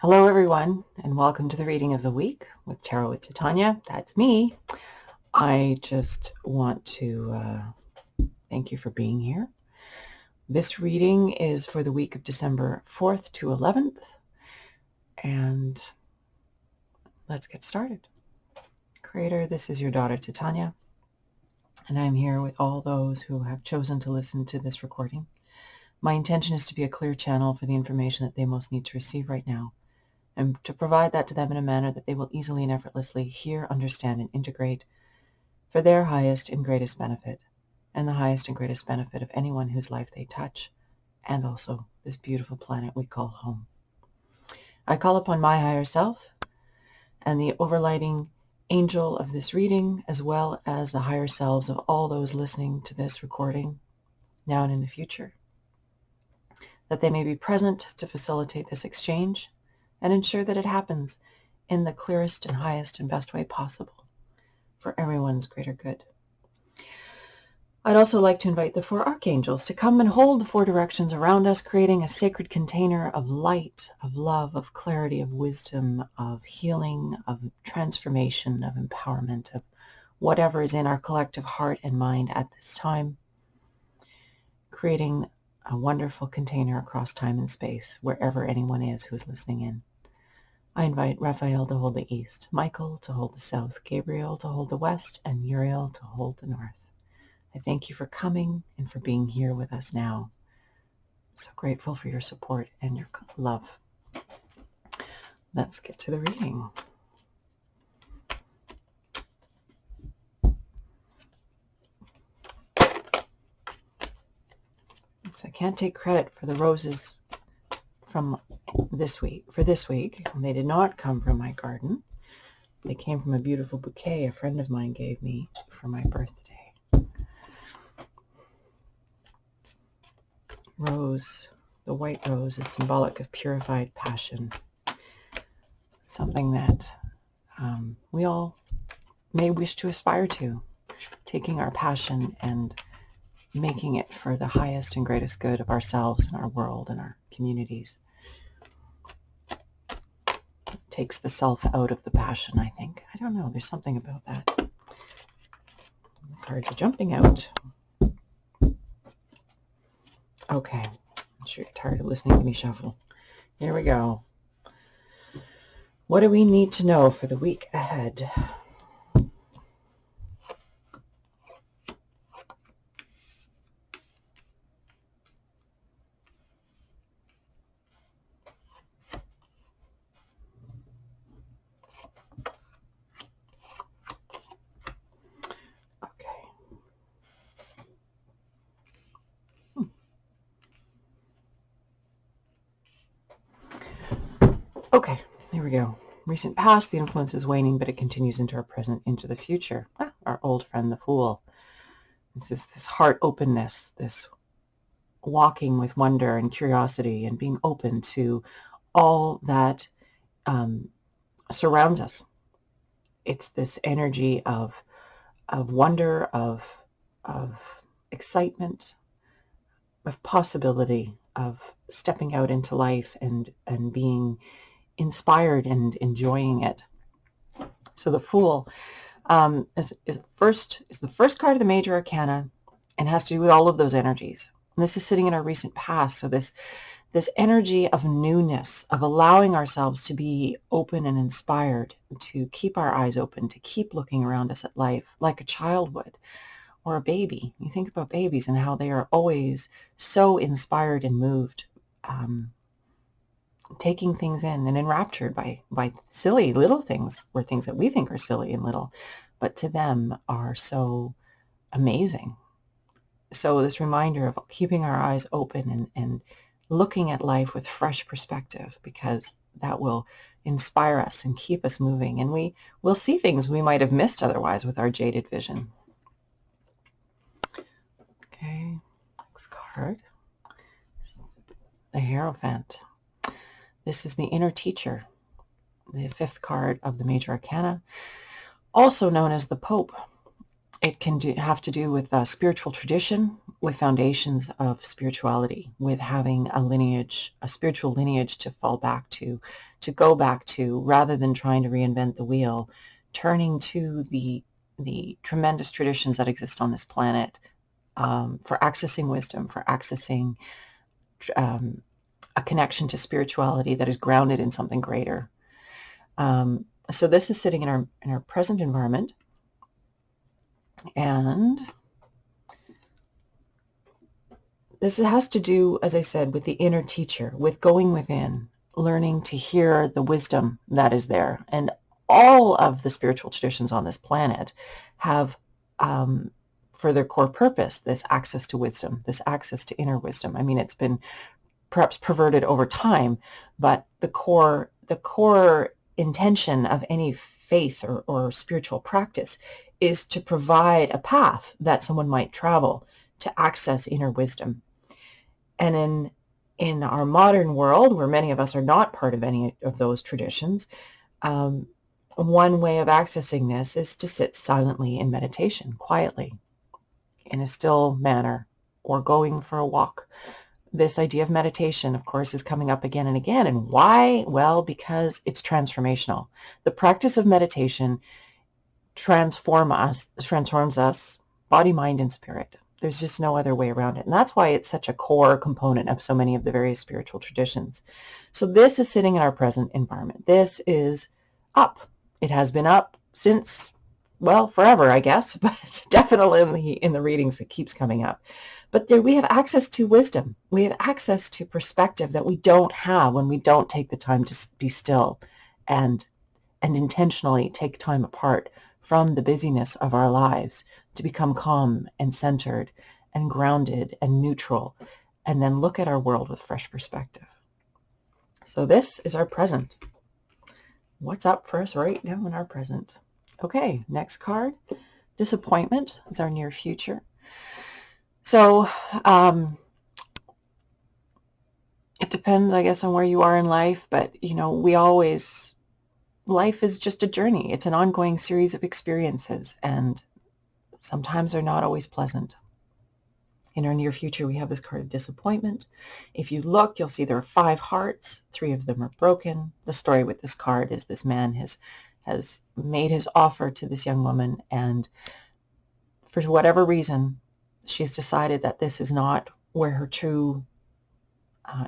Hello everyone, and welcome to the reading of the week with Tarot with Titania. That's me. I just want to thank you for being here. This reading is for the week of December 4th to 11th, and let's get started. Creator, this is your daughter Titania, and I'm here with all those who have chosen to listen to this recording. My intention is to be a clear channel for the information that they most need to receive right now, and to provide that to them in a manner that they will easily and effortlessly hear, understand, and integrate for their highest and greatest benefit, and the highest and greatest benefit of anyone whose life they touch, and also this beautiful planet we call home. I call upon my higher self and the overlighting angel of this reading, as well as the higher selves of all those listening to this recording now and in the future, that they may be present to facilitate this exchange and ensure that it happens in the clearest and highest and best way possible for everyone's greater good. I'd also like to invite the four archangels to come and hold the four directions around us, creating a sacred container of light, of love, of clarity, of wisdom, of healing, of transformation, of empowerment, of whatever is in our collective heart and mind at this time, creating a wonderful container across time and space, wherever anyone is who is listening in. I invite Raphael to hold the east, Michael to hold the south, Gabriel to hold the west, and Uriel to hold the north. I thank you for coming and for being here with us now. I'm so grateful for your support and your love. Let's get to the reading. So I can't take credit for the roses from this week. They did not come from my garden. They came from a beautiful bouquet a friend of mine gave me for my birthday. Rose, the white rose, is symbolic of purified passion, something that we all may wish to aspire to, taking our passion and making it for the highest and greatest good of ourselves and our world and our communities. It takes the self out of the passion, I think. I don't know, there's something about that. The cards are jumping out. Okay, I'm sure you're tired of listening to me shuffle. Here we go. What do we need to know for the week ahead? Okay, here we go. Recent past, the influence is waning, but it continues into our present, into the future. Our old friend, the Fool. This is this heart openness, this walking with wonder and curiosity and being open to all that surrounds us. It's this energy of wonder, of excitement, of possibility, of stepping out into life and being inspired and enjoying it. So the Fool is the first card of the major arcana and has to do with all of those energies. And this is sitting in our recent past. So this energy of newness, of allowing ourselves to be open and inspired, to keep our eyes open, to keep looking around us at life like a child would, or a baby. You think about babies and how they are always so inspired and moved, taking things in and enraptured by silly little things, or things that we think are silly and little, but to them are so amazing. So this reminder of keeping our eyes open and looking at life with fresh perspective, because that will inspire us and keep us moving. And we will see things we might have missed otherwise with our jaded vision. Okay, next card. The Hierophant. This is the inner teacher, the fifth card of the major arcana, also known as the Pope. It can have to do with spiritual tradition, with foundations of spirituality, with having a lineage, a spiritual lineage to fall back to go back to, rather than trying to reinvent the wheel, turning to the tremendous traditions that exist on this planet for accessing wisdom, for accessing a connection to spirituality that is grounded in something greater. So this is sitting in our present environment, and this has to do, as I said, with the inner teacher, with going within, learning to hear the wisdom that is there. And all of the spiritual traditions on this planet have, for their core purpose, this access to wisdom, this access to inner wisdom. I mean, it's been perhaps perverted over time, but the core intention of any faith or spiritual practice is to provide a path that someone might travel to access inner wisdom. And in our modern world, where many of us are not part of any of those traditions, one way of accessing this is to sit silently in meditation, quietly, in a still manner, or going for a walk. This idea of meditation, of course, is coming up again and again. And why? Well, because it's transformational. The practice of meditation transforms us, body, mind, and spirit. There's just no other way around it. And that's why it's such a core component of so many of the various spiritual traditions. So this is sitting in our present environment. This is up. It has been up since, well, forever, I guess, but definitely in the readings it keeps coming up. But there we have access to wisdom. We have access to perspective that we don't have when we don't take the time to be still and intentionally take time apart from the busyness of our lives to become calm and centered and grounded and neutral, and then look at our world with fresh perspective. So this is our present. What's up for us right now in our present? Okay, next card. Disappointment is our near future. So it depends, I guess, on where you are in life, but life is just a journey. It's an ongoing series of experiences, and sometimes they're not always pleasant. In our near future, we have this card of disappointment. If you look, you'll see there are 5 hearts. 3 of them are broken. The story with this card is this man has made his offer to this young woman, and for whatever reason, she's decided that this is not where her true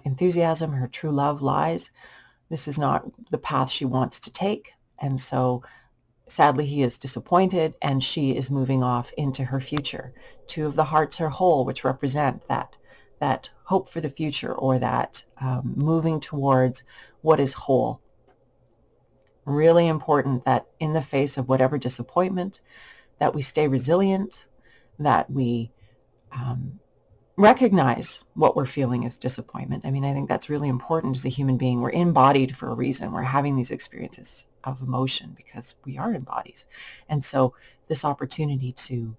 enthusiasm, her true love lies. This is not the path she wants to take. And so sadly, he is disappointed, and she is moving off into her future. 2 of the hearts are whole, which represent that hope for the future, or that moving towards what is whole. Really important that in the face of whatever disappointment, that we stay resilient, that we recognize what we're feeling as disappointment. I mean, I think that's really important as a human being. We're embodied for a reason. We're having these experiences of emotion because we are in bodies. And so this opportunity to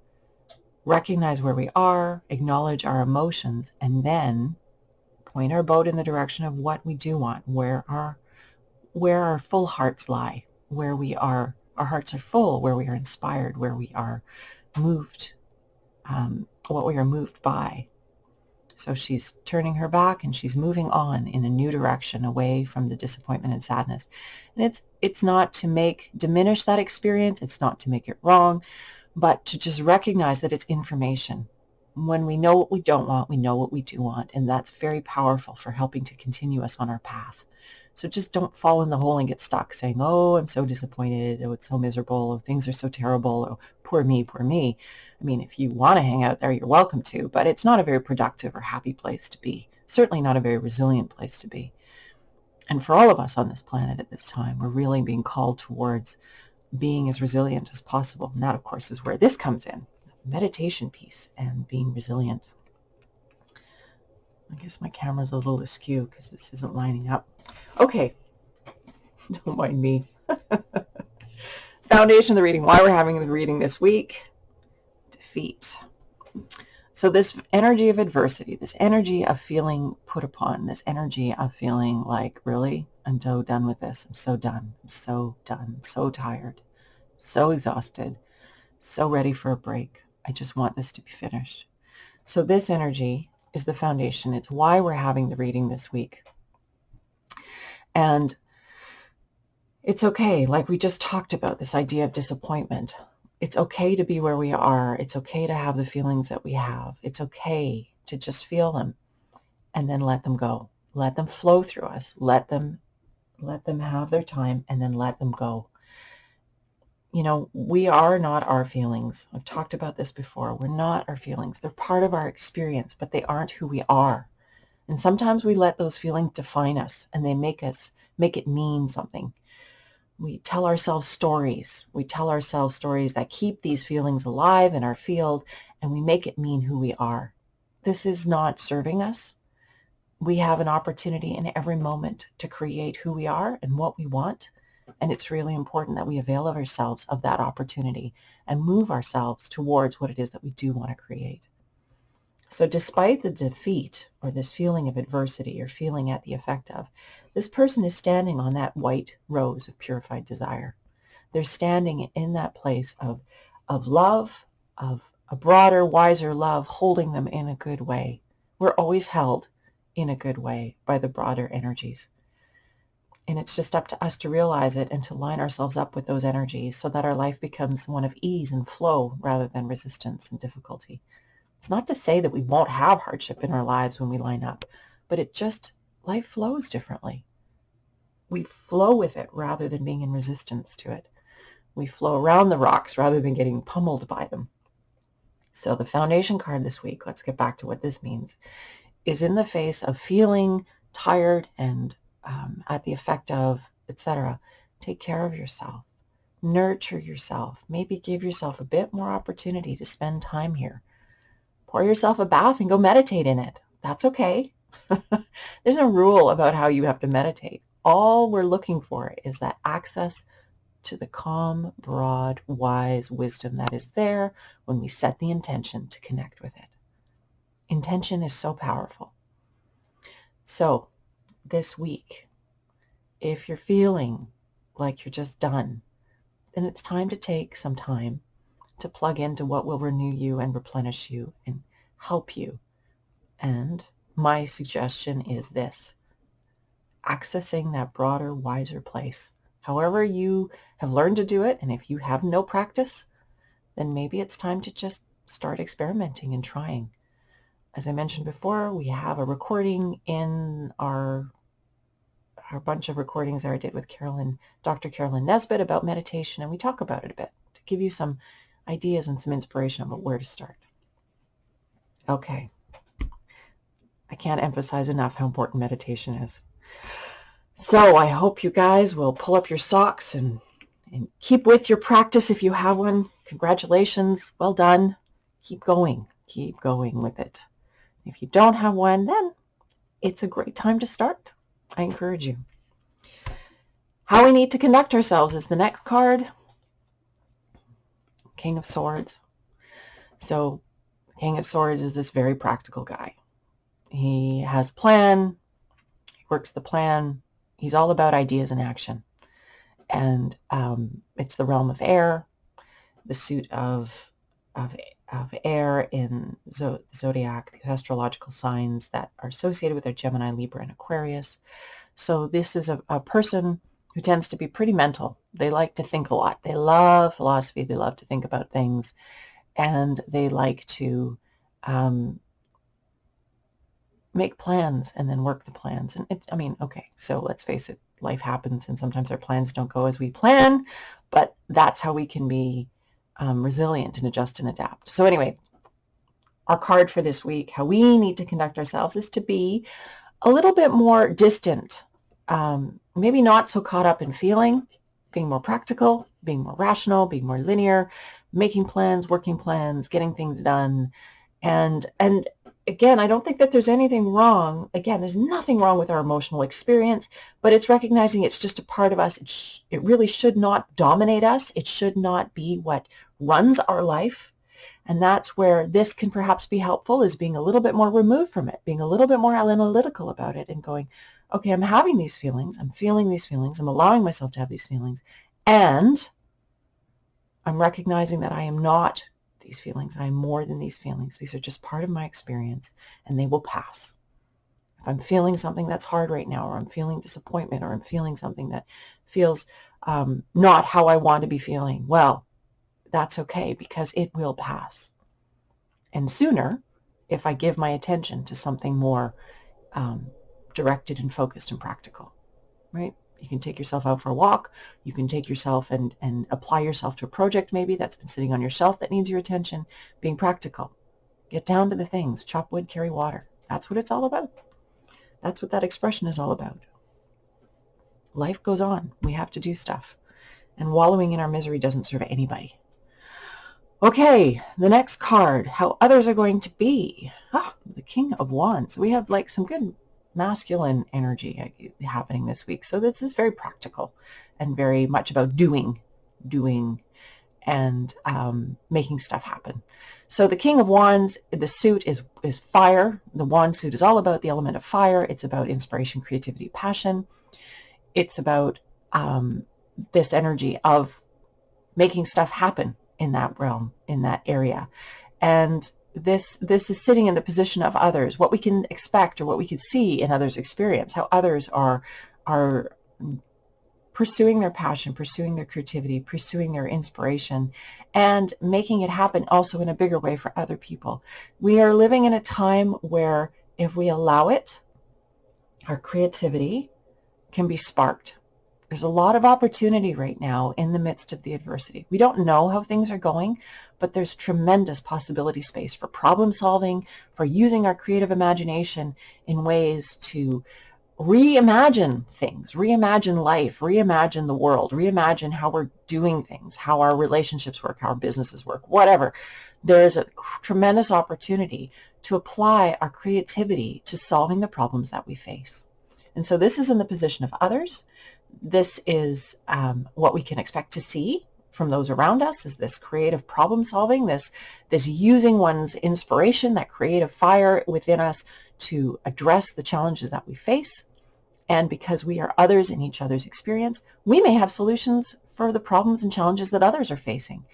recognize where we are, acknowledge our emotions, and then point our boat in the direction of what we do want, where our full hearts lie, where our hearts are full, where we are inspired, where we are moved, what we are moved by. So she's turning her back and she's moving on in a new direction, away from the disappointment and sadness. And it's not to diminish that experience. It's not to make it wrong, but to just recognize that it's information. When we know what we don't want, we know what we do want. And that's very powerful for helping to continue us on our path. So just don't fall in the hole and get stuck saying, oh, I'm so disappointed. Oh, it's so miserable. Oh, things are so terrible. Oh, poor me, poor me. I mean, if you want to hang out there, you're welcome to, but it's not a very productive or happy place to be. Certainly not a very resilient place to be. And for all of us on this planet at this time, we're really being called towards being as resilient as possible. And that, of course, is where this comes in, the meditation piece and being resilient. I guess my camera's a little askew because this isn't lining up. Okay, don't mind me. Foundation of the reading, why we're having the reading this week. Defeat. So this energy of adversity, this energy of feeling put upon, this energy of feeling like, really, I'm so done with this. I'm so done. I'm so done. So tired. So exhausted. So ready for a break. I just want this to be finished. So this energy is the foundation. It's why we're having the reading this week. And it's okay, like we just talked about, this idea of disappointment. It's okay to be where we are. It's okay to have the feelings that we have. It's okay to just feel them and then let them go. Let them flow through us. Let them have their time and then let them go. You know, we are not our feelings. I've talked about this before. We're not our feelings. They're part of our experience, but they aren't who we are. And sometimes we let those feelings define us, and they make it mean something. We tell ourselves stories. We tell ourselves stories that keep these feelings alive in our field, and we make it mean who we are. This is not serving us. We have an opportunity in every moment to create who we are and what we want. And it's really important that we avail of ourselves of that opportunity and move ourselves towards what it is that we do want to create. So despite the defeat or this feeling of adversity or feeling at the effect of, this person is standing on that white rose of purified desire. They're standing in that place of love, of a broader, wiser love, holding them in a good way. We're always held in a good way by the broader energies. And it's just up to us to realize it and to line ourselves up with those energies so that our life becomes one of ease and flow rather than resistance and difficulty. It's not to say that we won't have hardship in our lives when we line up, but life flows differently. We flow with it rather than being in resistance to it. We flow around the rocks rather than getting pummeled by them. So the foundation card this week, let's get back to what this means, is in the face of feeling tired and at the effect of, etc. Take care of yourself. Nurture yourself. Maybe give yourself a bit more opportunity to spend time here. Pour yourself a bath and go meditate in it. That's okay. There's no rule about how you have to meditate. All we're looking for is that access to the calm, broad, wise wisdom that is there when we set the intention to connect with it. Intention is so powerful. So this week, if you're feeling like you're just done, then it's time to take some time to plug into what will renew you and replenish you and help you. And my suggestion is this: accessing that broader, wiser place. However you have learned to do it, and if you have no practice, then maybe it's time to just start experimenting and trying. As I mentioned before, we have a recording in our bunch of recordings that I did with Dr. Carolyn Nesbitt about meditation, and we talk about it a bit to give you some ideas and some inspiration about where to start. Okay. I can't emphasize enough how important meditation is. So I hope you guys will pull up your socks and keep with your practice if you have one. Congratulations. Well done. Keep going. Keep going with it. If you don't have one, then it's a great time to start. I encourage you. How we need to conduct ourselves is the next card. King of Swords. So King of Swords is this very practical guy. He has a plan. He works the plan. He's all about ideas and action. And it's the realm of air, the suit of air in the zodiac, the astrological signs that are associated with their Gemini, Libra, and Aquarius. So this is a person who tends to be pretty mental. They like to think a lot. They love philosophy. They love to think about things. And they like to make plans and then work the plans. And okay, so let's face it, life happens and sometimes our plans don't go as we plan, but that's how we can be resilient and adjust and adapt. So anyway, our card for this week, how we need to conduct ourselves, is to be a little bit more distant, maybe not so caught up in feeling, being more practical, being more rational, being more linear, making plans, working plans, getting things done. And again, I don't think that there's anything wrong. Again, there's nothing wrong with our emotional experience, but it's recognizing it's just a part of us. It really should not dominate us. It should not be what runs our life. And that's where this can perhaps be helpful, is being a little bit more removed from it, being a little bit more analytical about it and going, okay, I'm having these feelings. I'm feeling these feelings. I'm allowing myself to have these feelings. And I'm recognizing that I am not these feelings. I am more than these feelings. These are just part of my experience, and they will pass. If I'm feeling something that's hard right now, or I'm feeling disappointment, or I'm feeling something that feels not how I want to be feeling, well, that's okay, because it will pass. And sooner, if I give my attention to something more directed and focused and practical, right? You can take yourself out for a walk. You can take yourself and apply yourself to a project maybe that's been sitting on your shelf that needs your attention. Being practical. Get down to the things. Chop wood, carry water. That's what it's all about. That's what that expression is all about. Life goes on. We have to do stuff. And wallowing in our misery doesn't serve anybody. Okay, the next card. How others are going to be. The King of Wands. We have like some good masculine energy happening this week. So this is very practical and very much about doing and making stuff happen. So the King of Wands, the suit is fire. The wand suit is all about the element of fire. It's about inspiration, creativity, passion. It's about this energy of making stuff happen in that realm, in that area. And this is sitting in the position of others, what we can expect or what we could see in others' experience, how others are pursuing their passion, pursuing their creativity, pursuing their inspiration, and making it happen also in a bigger way for other people. We are living in a time where if we allow it, our creativity can be sparked. There's a lot of opportunity right now in the midst of the adversity. We don't know how things are going, but there's tremendous possibility space for problem solving, for using our creative imagination in ways to reimagine things, reimagine life, reimagine the world, reimagine how we're doing things, how our relationships work, how our businesses work, whatever. There's a tremendous opportunity to apply our creativity to solving the problems that we face. And so this is in the position of others. This is what we can expect to see from those around us, is this creative problem solving, this using one's inspiration, that creative fire within us to address the challenges that we face. And because we are others in each other's experience, we may have solutions for the problems and challenges that others are facing.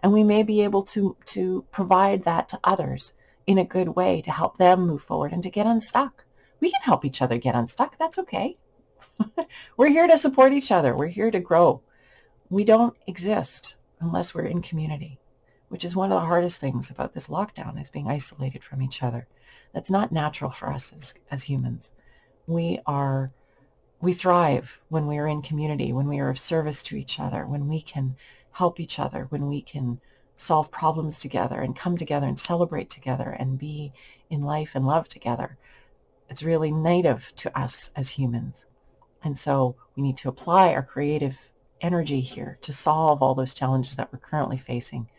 And we may be able to provide that to others in a good way to help them move forward and to get unstuck. We can help each other get unstuck. That's okay. We're here to support each other. We're here to grow. We don't exist unless we're in community, which is one of the hardest things about this lockdown, is being isolated from each other. That's not natural for us as humans. We thrive when we are in community, when we are of service to each other, when we can help each other, when we can solve problems together and come together and celebrate together and be in life and love together. It's really native to us as humans. And so we need to apply our creative energy here to solve all those challenges that we're currently facing.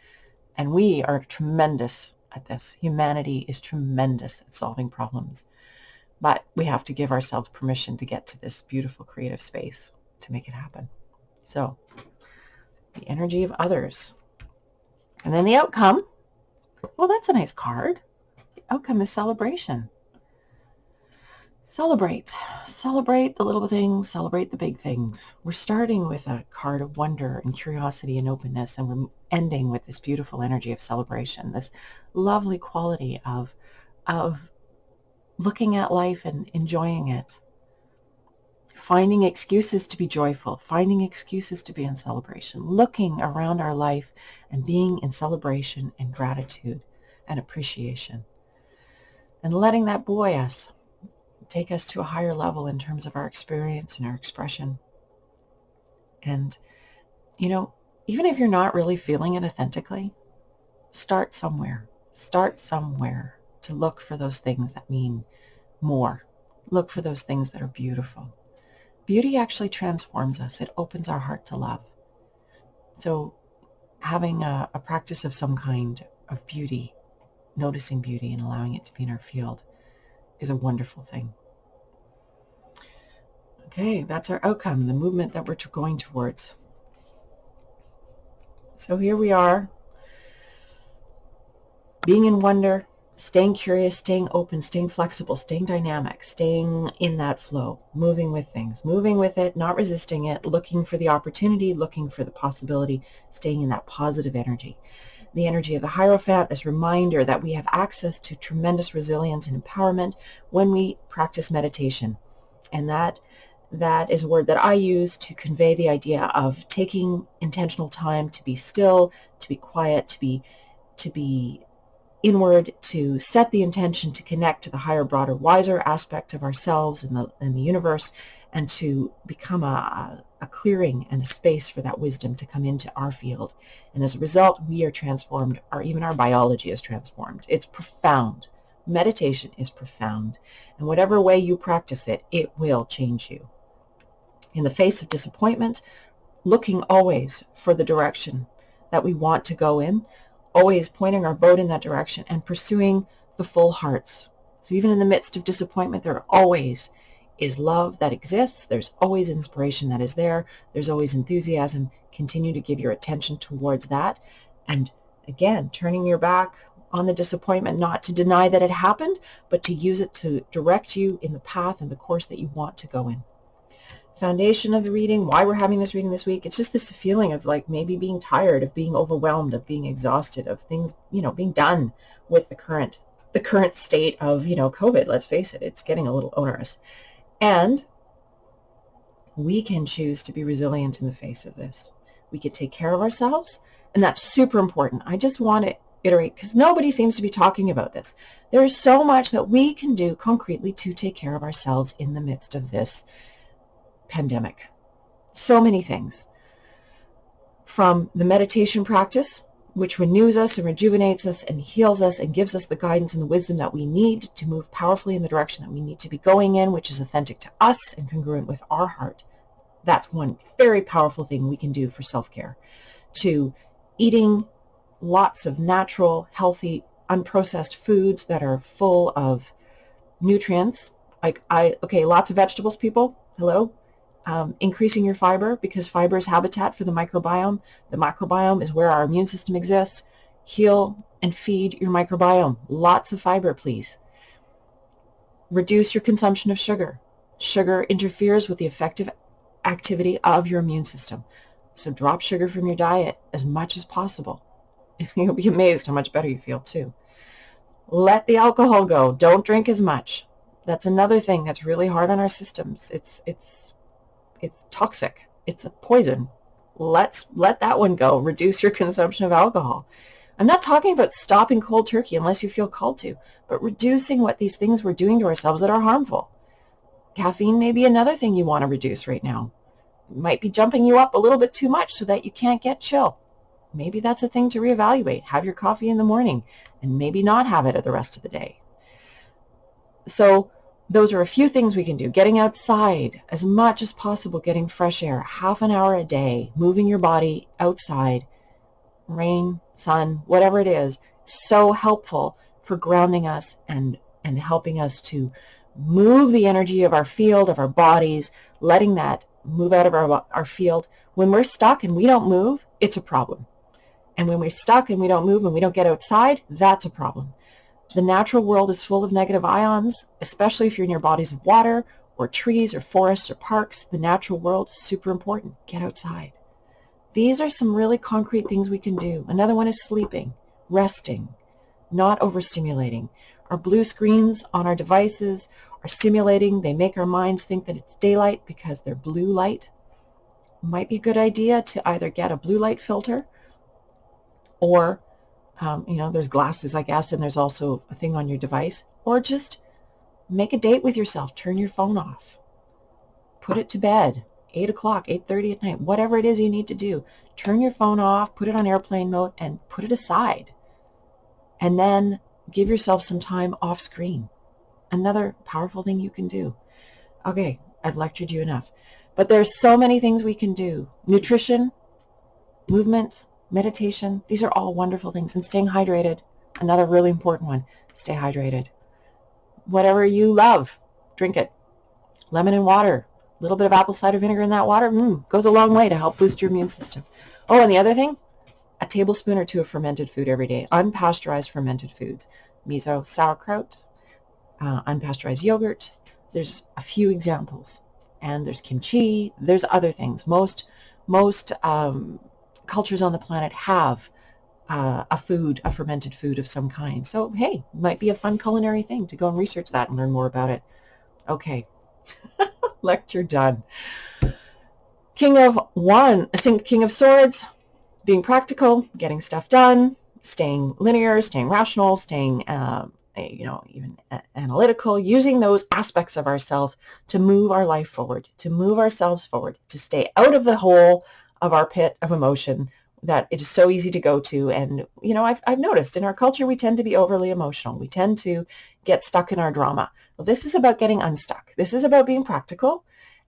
And we are tremendous at this. Humanity is tremendous at solving problems. But we have to give ourselves permission to get to this beautiful creative space to make it happen. So the energy of others. And then the outcome. Well, that's a nice card. The outcome is celebration. Celebrate the little things, celebrate the big things. We're starting with a card of wonder and curiosity and openness, and we're ending with this beautiful energy of celebration, this lovely quality of looking at life and enjoying it, finding excuses to be joyful, finding excuses to be in celebration, looking around our life and being in celebration and gratitude and appreciation, and letting that buoy us, take us to a higher level in terms of our experience and our expression. And, even if you're not really feeling it authentically, start somewhere. Start somewhere to look for those things that mean more. Look for those things that are beautiful. Beauty actually transforms us. It opens our heart to love. So having a practice of some kind of beauty, noticing beauty and allowing it to be in our field, is a wonderful thing. Okay, that's our outcome, the movement that we're going towards. So here we are, being in wonder, staying curious, staying open, staying flexible, staying dynamic, staying in that flow, moving with things, moving with it, not resisting it, looking for the opportunity, looking for the possibility, staying in that positive energy. the energy of the Hierophant, this reminder that we have access to tremendous resilience and empowerment when we practice meditation. And that is a word that I use to convey the idea of taking intentional time to be still, to be quiet, to be inward, to set the intention to connect to the higher, broader, wiser aspect of ourselves and the universe, and to become a clearing and a space for that wisdom to come into our field. And as a result, we are transformed, or even our biology is transformed. It's profound. Meditation is profound. And whatever way you practice it, it will change you. In the face of disappointment, looking always for the direction that we want to go in, always pointing our boat in that direction and pursuing the full hearts. So even in the midst of disappointment, there always is love that exists. There's always inspiration that is there. There's always enthusiasm. Continue to give your attention towards that. And again, turning your back on the disappointment, not to deny that it happened, but to use it to direct you in the path and the course that you want to go in. Foundation of the reading, why we're having this reading this week, it's just this feeling of like maybe being tired, of being overwhelmed, of being exhausted, of things, being done with the current state of, COVID. Let's face it, it's getting a little onerous. And we can choose to be resilient in the face of this. We could take care of ourselves, and that's super important. I just want to iterate, because nobody seems to be talking about this. There is so much that we can do concretely to take care of ourselves in the midst of this pandemic. So many things. From the meditation practice, which renews us and rejuvenates us and heals us and gives us the guidance and the wisdom that we need to move powerfully in the direction that we need to be going in, which is authentic to us and congruent with our heart. That's one very powerful thing we can do for self-care. To eating lots of natural, healthy, unprocessed foods that are full of nutrients. Lots of vegetables, people. Hello. Increasing your fiber, because fiber is habitat for the microbiome. The microbiome is where our immune system exists. Heal and feed your microbiome. Lots of fiber, please. Reduce your consumption of sugar. Sugar interferes with the effective activity of your immune system. So drop sugar from your diet as much as possible. You'll be amazed how much better you feel too. Let the alcohol go. Don't drink as much. That's another thing that's really hard on our systems. It's toxic. It's a poison. Let that one go. Reduce your consumption of alcohol. I'm not talking about stopping cold turkey unless you feel called to, but reducing what these things we're doing to ourselves that are harmful. Caffeine may be another thing you want to reduce right now. It might be jumping you up a little bit too much so that you can't get chill. Maybe that's a thing to reevaluate. Have your coffee in the morning and maybe not have it the rest of the day. So those are a few things we can do. Getting outside as much as possible, getting fresh air, half an hour a day, moving your body outside, rain, sun, whatever it is, so helpful for grounding us and helping us to move the energy of our field, of our bodies, letting that move out of our field. When we're stuck and we don't move, it's a problem. And when we're stuck and we don't move and we don't get outside, that's a problem. The natural world is full of negative ions, especially if you're in your bodies of water or trees or forests or parks. The natural world is super important. Get outside. These are some really concrete things we can do. Another one is sleeping, resting, not overstimulating. Our blue screens on our devices are stimulating. They make our minds think that it's daylight because they're blue light. Might be a good idea to either get a blue light filter or there's glasses, I guess, and there's also a thing on your device. Or just make a date with yourself. Turn your phone off. Put it to bed. 8 o'clock, 8:30 at night, whatever it is you need to do. Turn your phone off, put it on airplane mode, and put it aside. And then give yourself some time off screen. Another powerful thing you can do. Okay, I've lectured you enough. But there's so many things we can do. Nutrition, movement, meditation, these are all wonderful things. And staying hydrated, another really important one. Stay hydrated. Whatever you love, drink it. Lemon and water, a little bit of apple cider vinegar in that water, goes a long way to help boost your immune system. Oh, and the other thing, a tablespoon or two of fermented food every day. Unpasteurized fermented foods. Miso, sauerkraut, unpasteurized yogurt. There's a few examples. And there's kimchi. There's other things. Most cultures on the planet have a food, a fermented food of some kind. So, hey, might be a fun culinary thing to go and research that and learn more about it. Okay, lecture done. King of Swords, being practical, getting stuff done, staying linear, staying rational, staying, even analytical, using those aspects of ourselves to move our life forward, to move ourselves forward, to stay out of the hole of our pit of emotion that it is so easy to go to. And, I've noticed in our culture, we tend to be overly emotional. We tend to get stuck in our drama. Well, this is about getting unstuck. This is about being practical.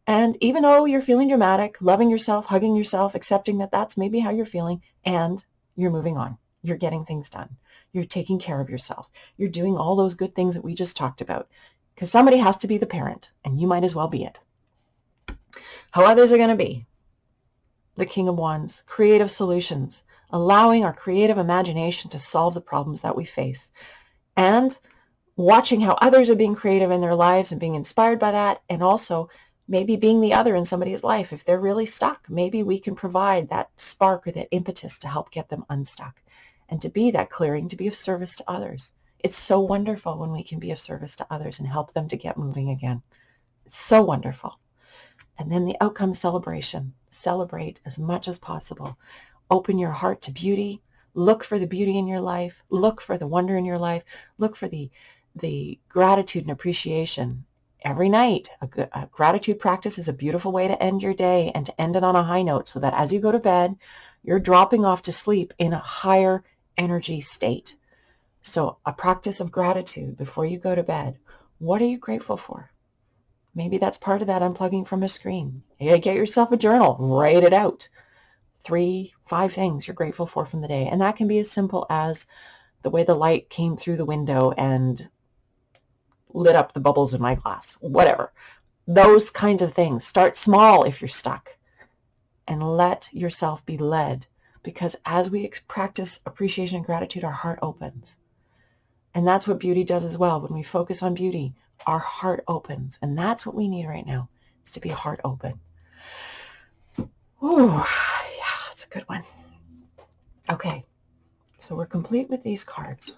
And even though you're feeling dramatic, loving yourself, hugging yourself, accepting that that's maybe how you're feeling, and you're moving on. You're getting things done. You're taking care of yourself. You're doing all those good things that we just talked about. Because somebody has to be the parent, and you might as well be it. How others are going to be the King of Wands, creative solutions, allowing our creative imagination to solve the problems that we face, and watching how others are being creative in their lives and being inspired by that, and also maybe being the other in somebody's life. If they're really stuck, maybe we can provide that spark or that impetus to help get them unstuck and to be that clearing, to be of service to others. It's so wonderful when we can be of service to others and help them to get moving again. It's so wonderful. And then the outcome celebration. Celebrate as much as possible. Open your heart to beauty. Look for the beauty in your life. Look for the wonder in your life. Look for the gratitude and appreciation. Every night, a gratitude practice is a beautiful way to end your day and to end it on a high note so that as you go to bed, you're dropping off to sleep in a higher energy state. So a practice of gratitude before you go to bed. What are you grateful for? Maybe that's part of that unplugging from a screen. Get yourself a journal, write it out. 3, 5 things you're grateful for from the day. And that can be as simple as the way the light came through the window and lit up the bubbles in my glass, whatever. Those kinds of things. Start small if you're stuck and let yourself be led, because as we practice appreciation and gratitude, our heart opens. And that's what beauty does as well. When we focus on beauty, our heart opens. And that's what we need right now, is to be heart open. Ooh, yeah, that's a good one. Okay, so we're complete with these cards.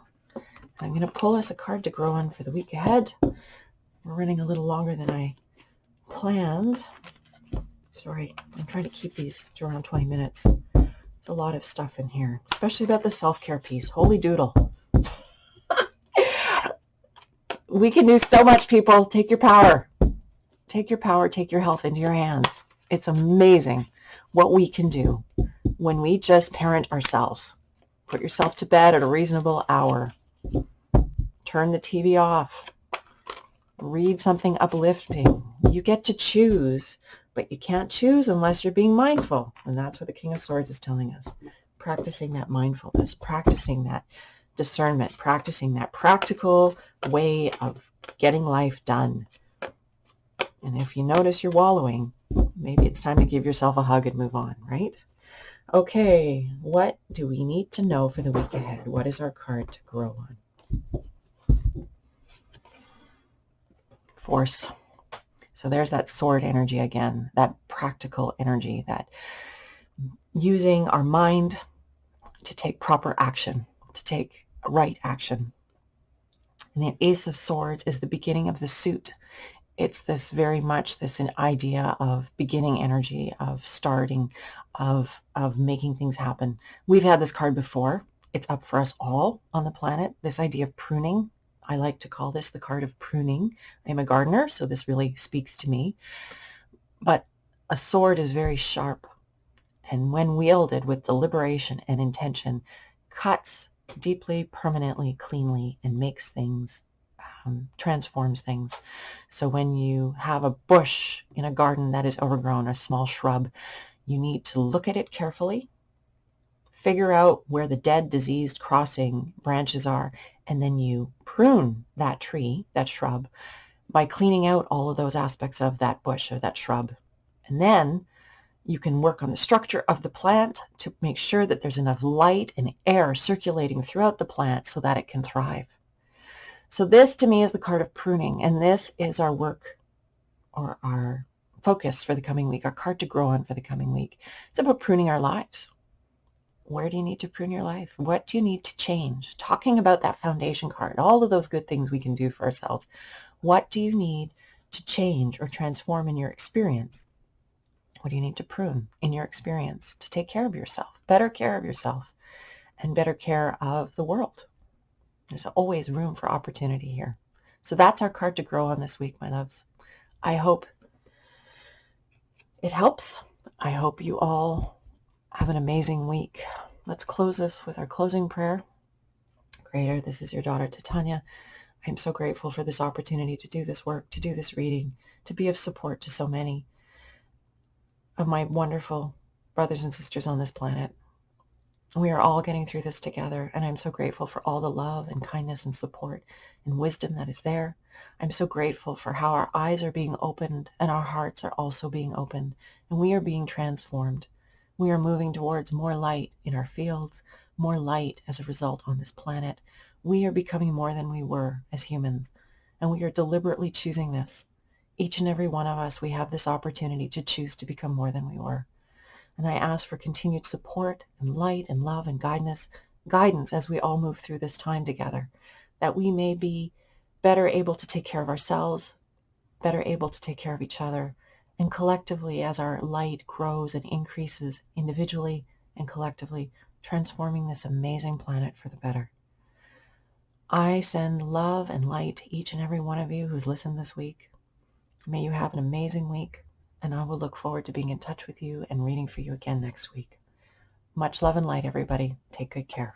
I'm going to pull us a card to grow on for the week ahead. We're running a little longer than I planned. Sorry, I'm trying to keep these to around 20 minutes. There's a lot of stuff in here, especially about the self-care piece. Holy doodle. We can do so much, people. Take your power. Take your power, take your health into your hands. It's amazing what we can do when we just parent ourselves. Put yourself to bed at a reasonable hour. Turn the TV off. Read something uplifting. You get to choose, but you can't choose unless you're being mindful. And that's what the King of Swords is telling us. Practicing that mindfulness, practicing that discernment, practicing that practical way of getting life done. And if you notice you're wallowing, maybe it's time to give yourself a hug and move on, right? Okay, what do we need to know for the week ahead? What is our card to grow on? Force. So there's that sword energy again, that practical energy, that using our mind to take proper action, to take right action. And the Ace of Swords is the beginning of the suit. It's this very much this an idea of beginning energy, of starting, of making things happen. We've had this card before. It's up for us all on the planet. This idea of pruning. I like to call this the card of pruning. I'm a gardener, so this really speaks to me. But a sword is very sharp, and when wielded with deliberation and intention, cuts deeply, permanently, cleanly, and makes things, transforms things. So when you have a bush in a garden that is overgrown, a small shrub, you need to look at it carefully, figure out where the dead, diseased, crossing branches are, and then you prune that tree, that shrub, by cleaning out all of those aspects of that bush or that shrub. And then you can work on the structure of the plant to make sure that there's enough light and air circulating throughout the plant so that it can thrive. So this to me is the card of pruning, and this is our work or our focus for the coming week, our card to grow on for the coming week. It's about pruning our lives. Where do you need to prune your life? What do you need to change? Talking about that foundation card, all of those good things we can do for ourselves. What do you need to change or transform in your experience? What do you need to prune in your experience to take care of yourself, better care of yourself, and better care of the world? There's always room for opportunity here. So that's our card to grow on this week, my loves. I hope it helps. I hope you all have an amazing week. Let's close this with our closing prayer. Creator, this is your daughter, Titania. I am so grateful for this opportunity to do this work, to do this reading, to be of support to so many of my wonderful brothers and sisters on this planet. We are all getting through this together, and I'm so grateful for all the love and kindness and support and wisdom that is there. I'm so grateful for how our eyes are being opened and our hearts are also being opened, and we are being transformed. We are moving towards more light in our fields, more light as a result on this planet. We are becoming more than we were as humans, and we are deliberately choosing this. Each and every one of us, we have this opportunity to choose to become more than we were. And I ask for continued support and light and love and guidance as we all move through this time together, that we may be better able to take care of ourselves, better able to take care of each other, and collectively as our light grows and increases individually and collectively, transforming this amazing planet for the better. I send love and light to each and every one of you who's listened this week. May you have an amazing week, and I will look forward to being in touch with you and reading for you again next week. Much love and light, everybody. Take good care.